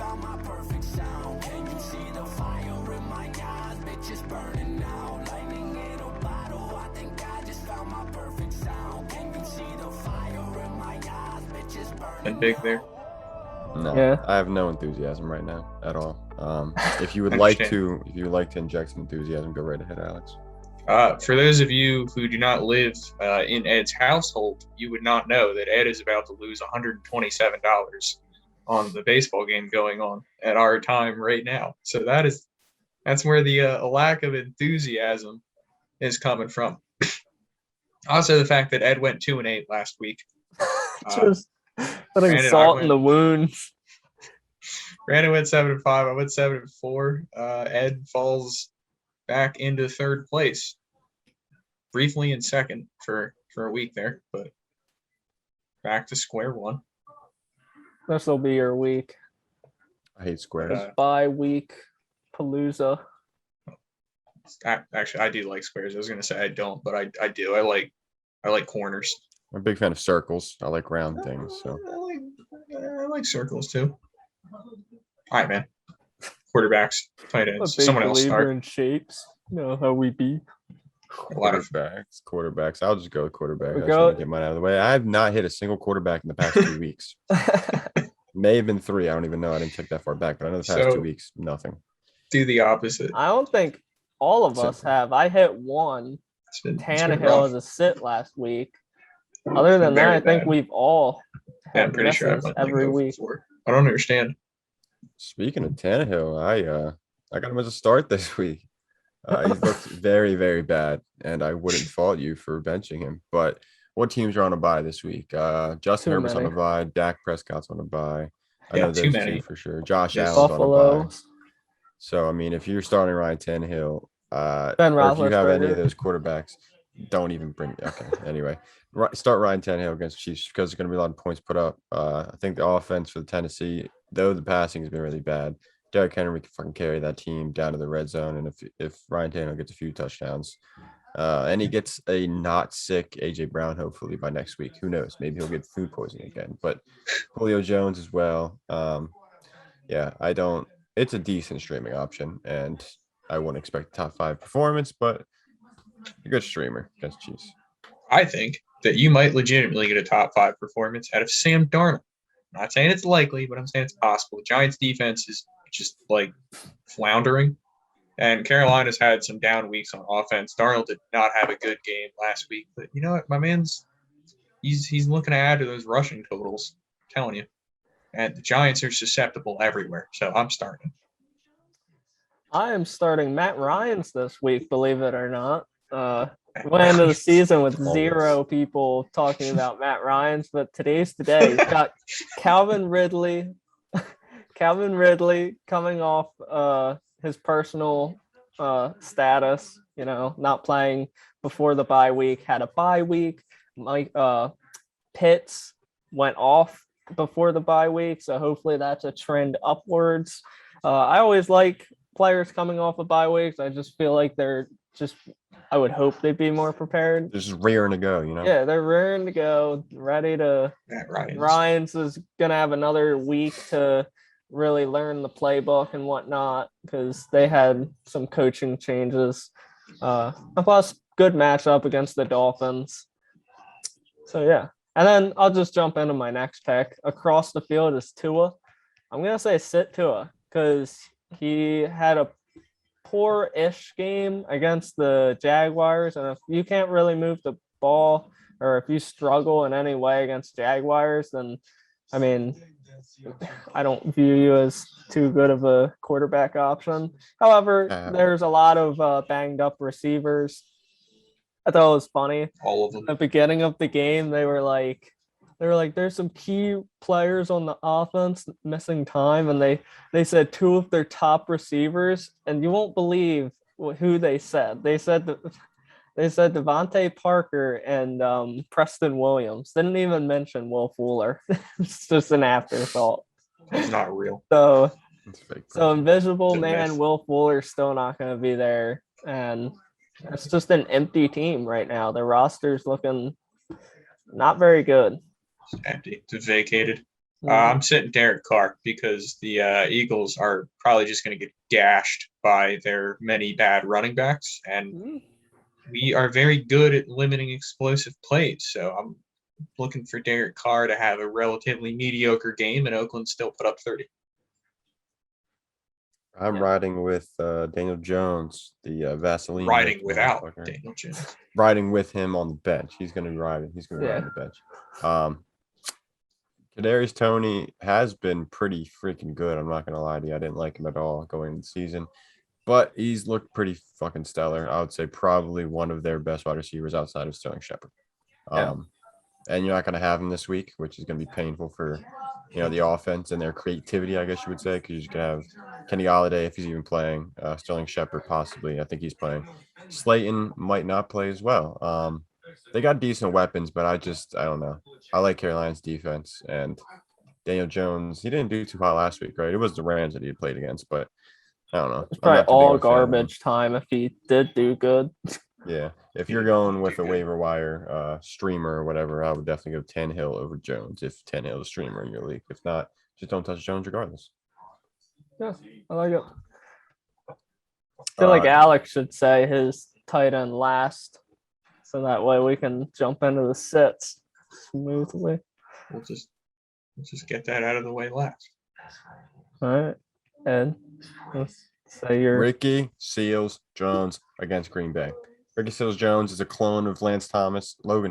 found my perfect sound. Can you see the fire in my eyes? Bitches burning out. Lightning in a bottle. I think I just found my perfect sound. Can you see the fire in my eyes? Bitches burning And big there. No, Yeah. I have no enthusiasm right now at all. If you would Understand. like to inject some enthusiasm, go right ahead, Alex. For those of you who do not live in Ed's household, you would not know that Ed is about to lose $127 on the baseball game going on at our time right now. So that's where the lack of enthusiasm is coming from. Also, the fact that Ed went 2-8 last week. Just putting granted, salt in the wounds. Brandon went 7-5. I went 7-4. Ed falls back into third place, briefly in second for a week there, but back to square one. This will be your week. I hate squares. Bye week palooza. Actually, I do like squares. I was gonna say I don't, but I do. I like corners. I'm a big fan of circles. I like round things. So I like circles too. All right, man. Quarterbacks, tight I'm a ends. big Someone else believer start. in shapes. You know how we be. A lot of quarterbacks. I'll just go with quarterback. I just Go. want to get mine out of the way. I have not hit a single quarterback in the past 2 weeks. May have been 3. I don't even know. I didn't check that far back, but I know the past 2 weeks, nothing. do the opposite. I don't think all of us have. I hit one. It's been Tannehill as a sit last week. Other than that, I think we've all Yeah, I'm had pretty sure I've misses done every week. before. I don't understand. Speaking of Tannehill, I got him as a start this week. He's looked very, very bad, and I wouldn't fault you for benching him. But what teams are on a bye this week? Justin Herbert's on a bye. Dak Prescott's on a bye. I know those two for sure. Josh Allen's on a bye. So, I mean, if you're starting Ryan Tannehill, or if you have any of those quarterbacks, don't even bring – okay, anyway. Start Ryan Tannehill against the Chiefs because there's going to be a lot of points put up. I think the offense for the Tennessee, though the passing has been really bad, Derrick Henry can fucking carry that team down to the red zone. And if Ryan Tannehill gets a few touchdowns and he gets a not sick A.J. Brown, hopefully by next week, who knows? Maybe he'll get food poisoning again. But Julio Jones as well. Yeah, it's a decent streaming option, and I wouldn't expect top 5 performance, but a good streamer against Chiefs. I think that you might legitimately get a top 5 performance out of Sam Darnold. I'm not saying it's likely, but I'm saying it's possible. Giants defense is just like floundering, and Carolina's had some down weeks on offense. Darnold did not have a good game last week, but you know what, my man's he's looking to add to those rushing totals. I'm telling you, and the Giants are susceptible everywhere, so I'm starting. I am starting Matt Ryan's this week, believe it or not. Went into the season with 0 people talking about Matt Ryan's, but today's the day. He's got Calvin Ridley coming off his personal status, not playing before the bye week, had a bye week. Mike Pitts went off before the bye week, so hopefully that's a trend upwards. I always like players coming off of bye weeks. I just feel like I would hope they'd be more prepared. They're just raring to go, Yeah, they're raring to go, ready to. Ryan's is going to have another week to really learn the playbook and whatnot because they had some coaching changes. Plus, good matchup against the Dolphins. So, yeah. And then I'll just jump into my next pick. Across the field is Tua. I'm going to say sit Tua because he had a poor-ish game against the Jaguars, and if you can't really move the ball or if you struggle in any way against Jaguars, then I mean I don't view you as too good of a quarterback option. However, there's a lot of banged up receivers. I thought it was funny. All of them. At the beginning of the game, they were like, there's some key players on the offense missing time, and they said 2 of their top receivers, and you won't believe who they said. They said Devontae Parker and Preston Williams. Didn't even mention Will Fuller. It's just an afterthought. It's not real. So Invisible Man Will Fuller's still not going to be there, and it's just an empty team right now. The roster's looking not very good. It's empty. It's vacated. I'm sitting Derek Carr because the Eagles are probably just going to get gashed by their many bad running backs, and we are very good at limiting explosive plays. So I'm looking for Derek Carr to have a relatively mediocre game, and Oakland still put up 30. I'm riding with Daniel Jones, the Vaseline. Riding without Daniel Jones. Riding with him on the bench. He's going to be riding. He's going to be riding the bench. Kadarius Toney has been pretty freaking good. I'm not going to lie to you. I didn't like him at all going into the season, but he's looked pretty fucking stellar. I would say probably one of their best wide receivers outside of Sterling Shepard. And you're not going to have him this week, which is going to be painful for, the offense and their creativity, I guess you would say, because you're going to have Kenny Golladay if he's even playing, Sterling Shepard possibly. I think he's playing. Slayton might not play as well. They got decent weapons, but I don't know. I like Carolina's defense, and Daniel Jones, he didn't do too hot last week, right? It was the Rams that he had played against, but I don't know. It's probably all garbage time if he did do good. Yeah, if you're going with a waiver wire streamer or whatever, I would definitely go Tannehill over Jones if Tannehill is a streamer in your league. If not, just don't touch Jones regardless. Yeah, I like it. I feel like Alex should say his tight end last, so that way we can jump into the sits smoothly. We'll just get that out of the way last. All right, Ed, let's say you're Ricky Seals-Jones against Green Bay. Ricky Seals-Jones is a clone of Logan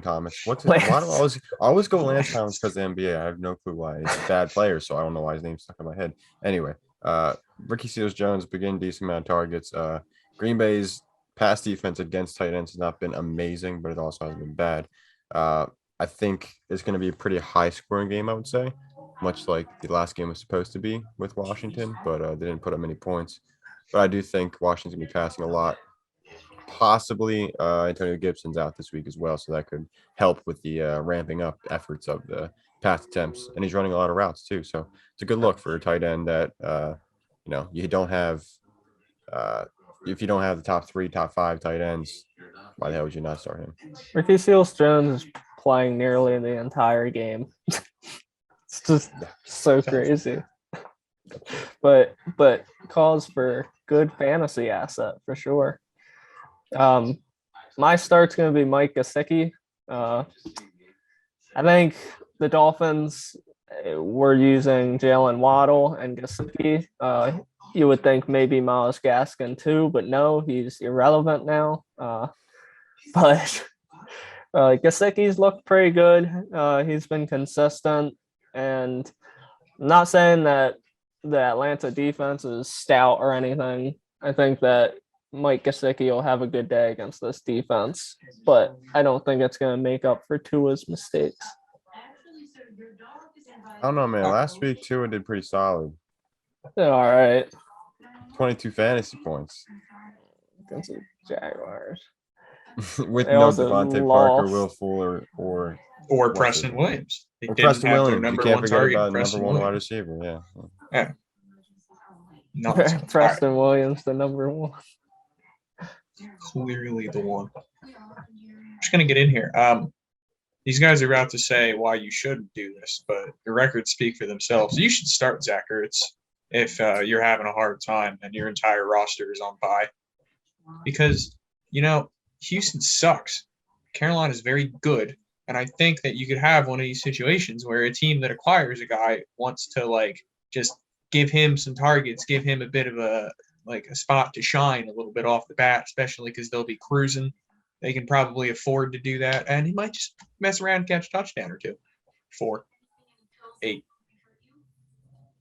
Thomas. What's his? Why do I always go Lance Thomas because of the NBA? I have no clue why. He's a bad player, so I don't know why his name's stuck in my head. Anyway, Ricky Seals-Jones begin decent amount of targets. Green Bay's pass defense against tight ends has not been amazing, but it also hasn't been bad. I think it's going to be a pretty high scoring game, I would say, much like the last game was supposed to be with Washington, but they didn't put up many points. But I do think Washington's going to be passing a lot. Possibly Antonio Gibson's out this week as well, so that could help with the ramping up efforts of the pass attempts. And he's running a lot of routes too, so it's a good look for a tight end that you don't have. If you don't have the top 3, top 5 tight ends, why the hell would you not start him? Ricky Seals-Jones is playing nearly the entire game. It's just so crazy. But calls for good fantasy asset for sure. My start's going to be Mike Gesicki. I think the Dolphins were using Jalen Waddle and Gesicki. You would think maybe Myles Gaskin too, but no, he's irrelevant now. But Gesicki's looked pretty good. He's been consistent, and I'm not saying that the Atlanta defense is stout or anything. I think that Mike Gesicki will have a good day against this defense, but I don't think it's going to make up for Tua's mistakes. I don't know, man. Last week, Tua did pretty solid. All right. 22 fantasy points. Against the Jaguars. With no Devontae Parker, Will Fuller, or Preston Williams. Or Preston Williams. You can't forget about number 1 wide receiver. Yeah. Preston Williams, the number 1. Clearly the one. I'm just going to get in here. These guys are about to say why you shouldn't do this, but the records speak for themselves. You should start Zach Ertz if you're having a hard time and your entire roster is on bye. Because, Houston sucks. Carolina is very good. And I think that you could have one of these situations where a team that acquires a guy wants to, just give him some targets, give him a bit of a spot to shine a little bit off the bat, especially because they'll be cruising. They can probably afford to do that. And he might just mess around and catch a touchdown or 2. 4. 8.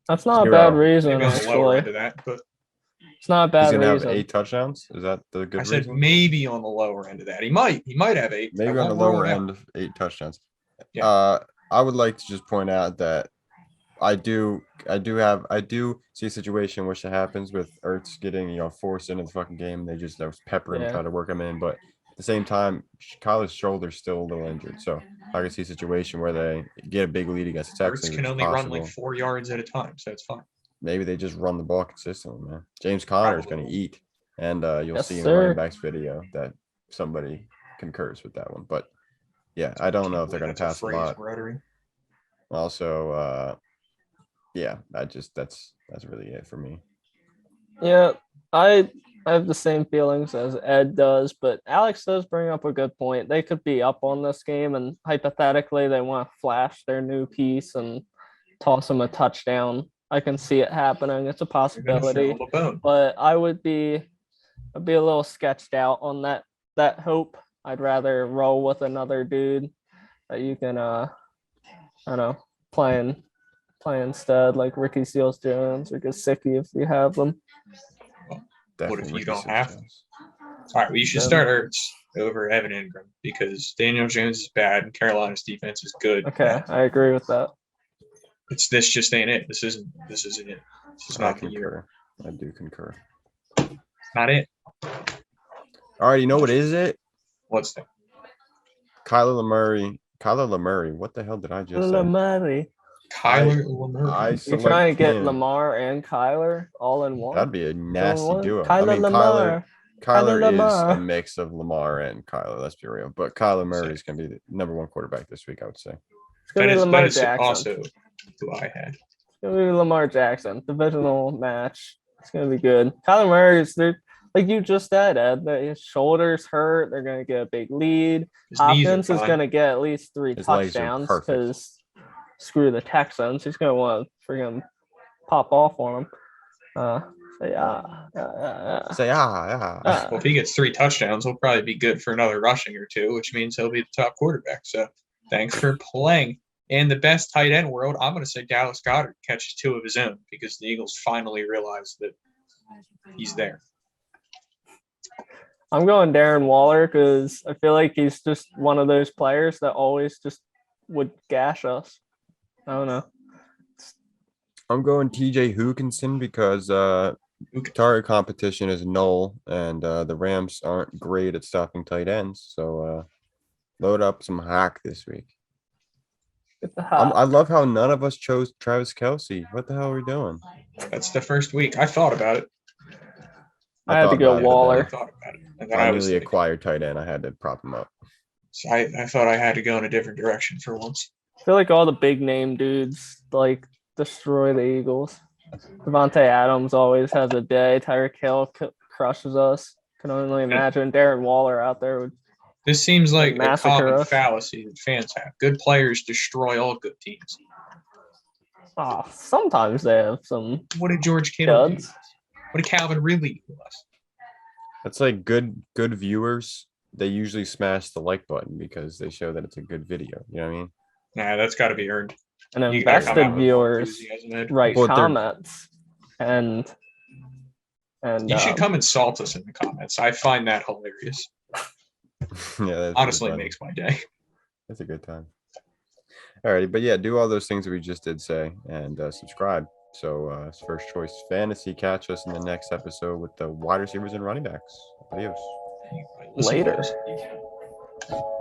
That's not 0. A bad reason, maybe on the lower end of that, but it's not a bad reason. He's gonna have 8 touchdowns. Is that the good reason? I said maybe on the lower end of that. He might have 8. Maybe on the lower end of 8 touchdowns. Yeah. I would like to just point out that I do see a situation where it happens with Ertz getting forced into the fucking game. They just pepper him, try to work him in, but at the same time, Kyler's shoulder's still a little injured, so I can see a situation where they get a big lead against the Texans. Ertz can only run 4 yards at a time, so it's fine. Maybe they just run the ball consistently, man. James Conner is going to eat, and you'll see in the running backs video that somebody concurs with that one. But yeah, I don't know if they're going to pass a lot. Also, yeah, that's really it for me. Yeah, I have the same feelings as Ed does, but Alex does bring up a good point. They could be up on this game, and hypothetically, they want to flash their new piece and toss them a touchdown. I can see it happening. It's a They're gonna throw possibility, him a bone. but I'd be a little sketched out on that hope. I'd rather roll with another dude that you can I don't know, play instead, like Ricky Seals Jones or Gesicki if you have them. What Definitely if you Ricky don't have them? Seals-Jones. All right, well, you should Then- start Ertz over Evan Ingram because Daniel Jones is bad and Carolina's defense is good. Okay, I agree with that. This just ain't it. This isn't it. This is I not the year. concur. I do concur. Not it. All right, you know what is it? What's that? Kyler Lamurray. What the hell did I just say? Lamar. Kyler Lamar. You're select trying to get him. Lamar and Kyler all in one? That'd be a nasty one? duo. Kyler I mean, Lamar. Kyler is Lamar. a mix of Lamar and Kyler. Let's be real. But Kyler Murray is going to be the number one quarterback this week, I would say. It's gonna be That Lamar is Jackson. also who I had. It's gonna be Lamar Jackson. Divisional match. It's gonna be good. Kyler Murray is there, like you just said, Ed. His shoulders hurt. They're gonna get a big lead. His knees are Hopkins is fine. gonna get at least 3 His legs are touchdowns perfect. because screw the Texans. He's gonna want to freaking pop off on him. So yeah. Say Well, if he gets 3 touchdowns, he'll probably be good for another rushing or 2, which means he'll be the top quarterback. So thanks for playing. In the best tight end world, I'm going to say Dallas Goedert catches 2 of his own because the Eagles finally realized that he's there. I'm going Darren Waller because I feel like he's just one of those players that always just would gash us. I don't know. I'm going TJ Hawkinson because target competition is null, and the Rams aren't great at stopping tight ends. So load up some hack this week. I love how none of us chose Travis Kelce. What the hell are we doing? That's the first week. I thought about it. I had to go Waller. I thought about it. And then I I was newly like, acquired tight end. I had to prop him up. so I thought I had to go in a different direction for once. I feel like all the big name dudes like destroy the Eagles. Devontae Adams always has a day. Tyreek Hill crushes us. Can only imagine Darren Waller out there would. This seems like a Massacre common us. fallacy that fans have. Good players destroy all good teams. Sometimes they have some What did George Kittle do? duds. What did Calvin Ridley do to us? That's like good viewers. They usually smash the like button because they show that it's a good video. You know what I mean? Nah, that's got to be earned. And You gotta come invested out with viewers enthusiasm, Ed. write But they're- comments and You should come insult us in the comments. I find that hilarious. Yeah, that's Honestly, funny. makes my day. That's a good time. Alrighty, but yeah, do all those things that we just did say and subscribe. So First Choice Fantasy. Catch us in the next episode with the wide receivers and running backs. Adios. Listen, Later. folks.